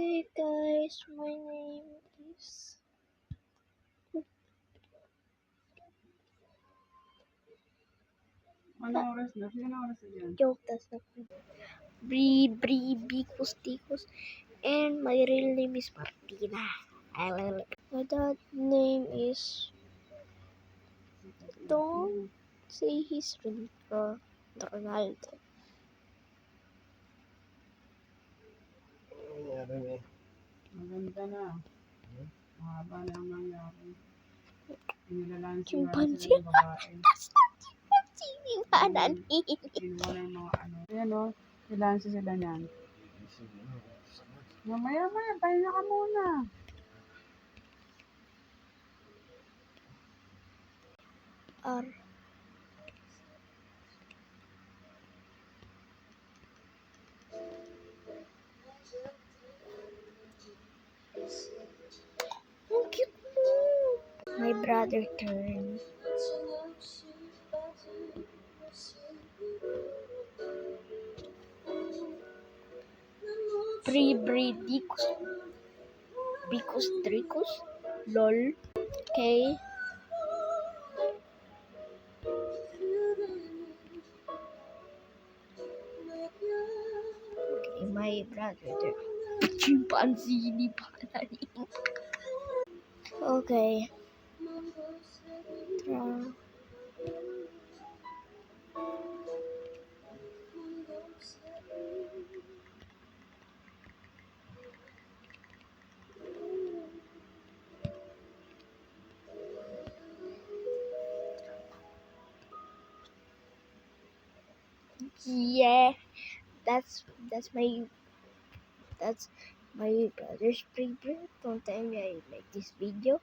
Okay guys, my name is Anong oras na? Sino oras na dyan? joke, that's not Bicos Ticos, and my real name is Martina. My dad name is, don't say his real Ronaldo. Maganda na. Mahaba na ang nangyari. Inilalansi nga Chimpanzee? sila ng babae. That's not chimpanzee, di ba nanin? Kinuha na yung mga ano. Ayan o, nilansi sila niyan. Mamaya, pahinga ka muna. R. Ang cute mo. My brother turn. Bicos Dricos. LOL. Okay. Okay, my brother turn. Chimpanzee, di pa nanin. Okay. Yeah, that's my brother's favorite. Don't tell me I like this video.